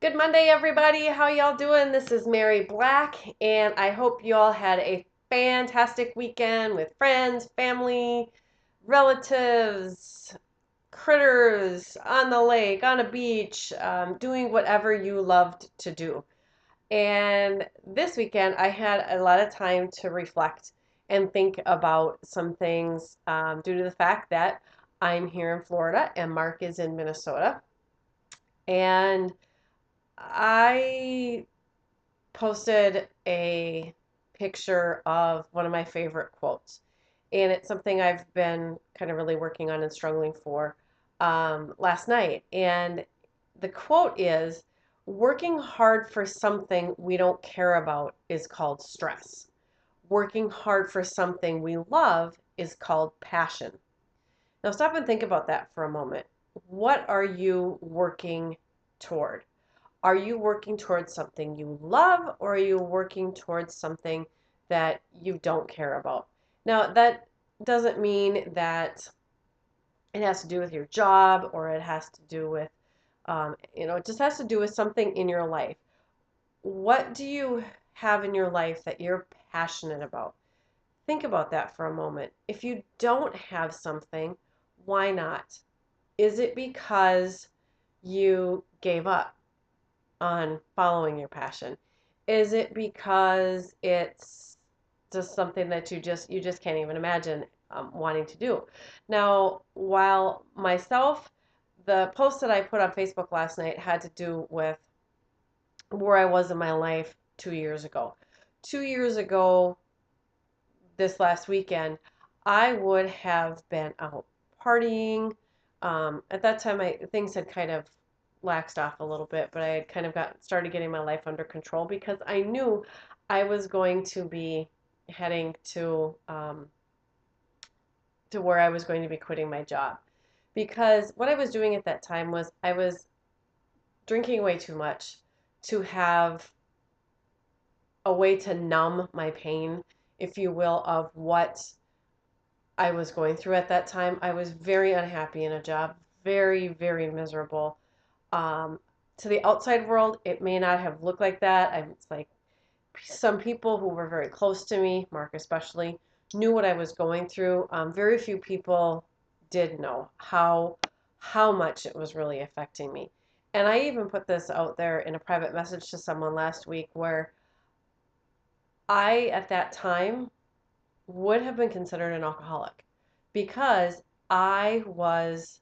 Good Monday, everybody. How y'all doing? This is Mary Black, and I hope you all had a fantastic weekend with friends, family, relatives, critters, on the lake, on a beach, doing whatever you loved to do. And this weekend, I had a lot of time to reflect and think about some things due to the fact that I'm here in Florida and Mark is in Minnesota. And I posted a picture of one of my favorite quotes. And it's something I've been kind of really working on and struggling for last night. And the quote is, working hard for something we don't care about is called stress. Working hard for something we love is called passion. Now stop and think about that for a moment. What are you working toward? Are you working towards something you love, or are you working towards something that you don't care about? Now, that doesn't mean that it has to do with your job or it has to do with, it just has to do with something in your life. What do you have in your life that you're passionate about? Think about that for a moment. If you don't have something, why not? Is it because you gave up on following your passion? Is it because it's just something that you just can't even imagine wanting to do? Now, while myself, the post that I put on Facebook last night had to do with where I was in my life 2 years ago. 2 years ago, this last weekend, I would have been out partying. At that time, things had kind of laxed off a little bit, but I had kind of got started getting my life under control because I knew I was going to be heading to where I was going to be quitting my job. Because what I was doing at that time was I was drinking way too much to have a way to numb my pain, if you will, of what I was going through at that time. I was very unhappy in a job, very, very miserable. Um, to the outside world, it may not have looked like that. It's like some people who were very close to me, Mark especially, knew what I was going through. Very few people did know how much it was really affecting me. And I even put this out there in a private message to someone last week where I, at that time, would have been considered an alcoholic because I was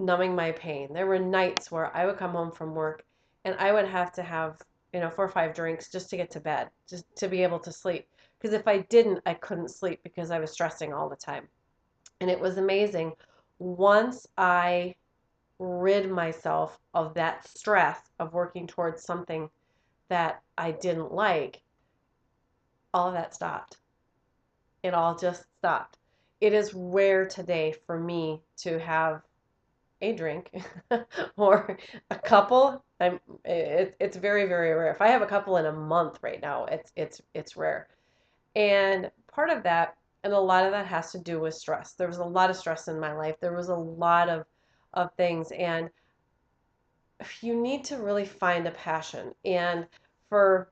numbing my pain. There were nights where I would come home from work and I would have to have, 4 or 5 drinks just to get to bed, just to be able to sleep. Because if I didn't, I couldn't sleep because I was stressing all the time. And it was amazing. Once I rid myself of that stress of working towards something that I didn't like, all of that stopped. It all just stopped. It is rare today for me to have a drink or a couple. It's very, very rare. If I have a couple in a month right now, it's rare. And part of that, and a lot of that has to do with stress. There was a lot of stress in my life. There was a lot of things, and you need to really find a passion. And for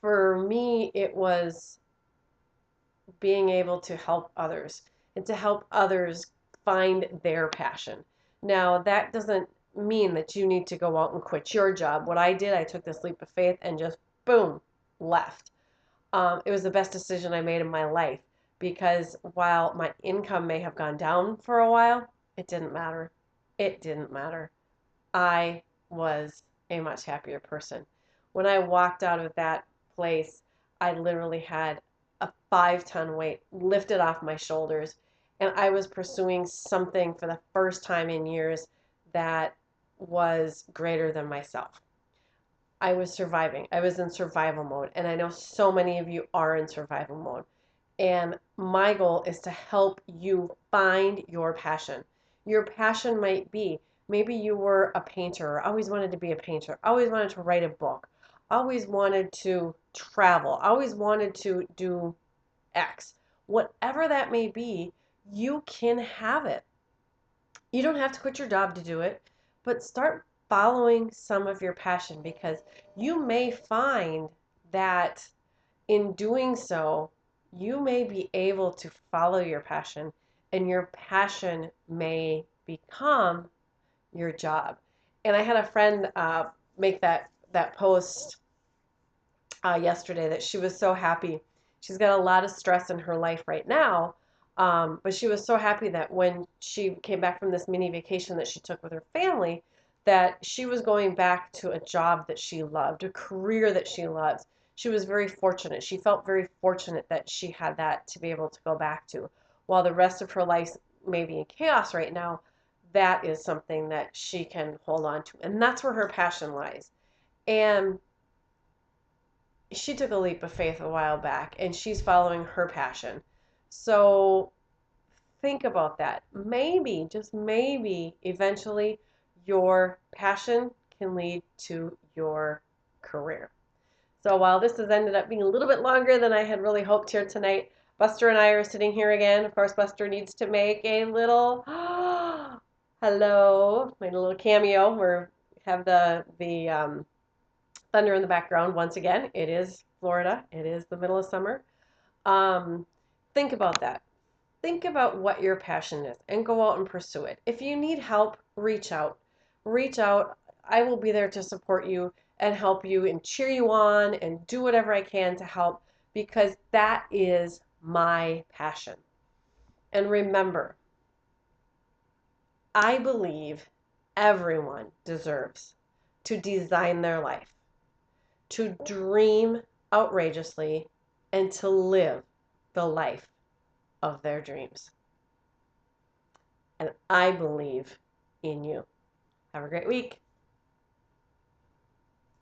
for me, it was being able to help others and to help others find their passion. Now, that doesn't mean that you need to go out and quit your job. What I did, I took this leap of faith and just boom, left. It was the best decision I made in my life because while my income may have gone down for a while, it didn't matter. It didn't matter. I was a much happier person. When I walked out of that place, I literally had a 5-ton weight lifted off my shoulders, and I was pursuing something for the first time in years that was greater than myself. I was surviving. I was in survival mode, and I know so many of you are in survival mode. And my goal is to help you find your passion. Your passion might be maybe you were a painter, always wanted to be a painter, always wanted to write a book, always wanted to travel, always wanted to do X. Whatever that may be, you can have it. You don't have to quit your job to do it, but start following some of your passion, because you may find that in doing so, you may be able to follow your passion, and your passion may become your job. And I had a friend make that post yesterday that she was so happy. She's got a lot of stress in her life right now, but she was so happy that when she came back from this mini vacation that she took with her family, that she was going back to a job that she loved, a career that she loves. She was very fortunate. She felt very fortunate that she had that to be able to go back to. While the rest of her life may be in chaos right now, that is something that she can hold on to. And that's where her passion lies. And she took a leap of faith a while back, and she's following her passion. So think about that. Maybe, just maybe, eventually your passion can lead to your career. So while this has ended up being a little bit longer than I had really hoped here tonight, Buster and I are sitting here again. Of course, Buster needs to make a little hello, my little cameo. We have the thunder in the background once again. It is Florida. It is the middle of summer. Um, think about that. Think about what your passion is and go out and pursue it. If you need help, reach out. Reach out. I will be there to support you and help you and cheer you on and do whatever I can to help, because that is my passion. And remember, I believe everyone deserves to design their life, to dream outrageously, and to live the life of their dreams. And I believe in you. Have a great week.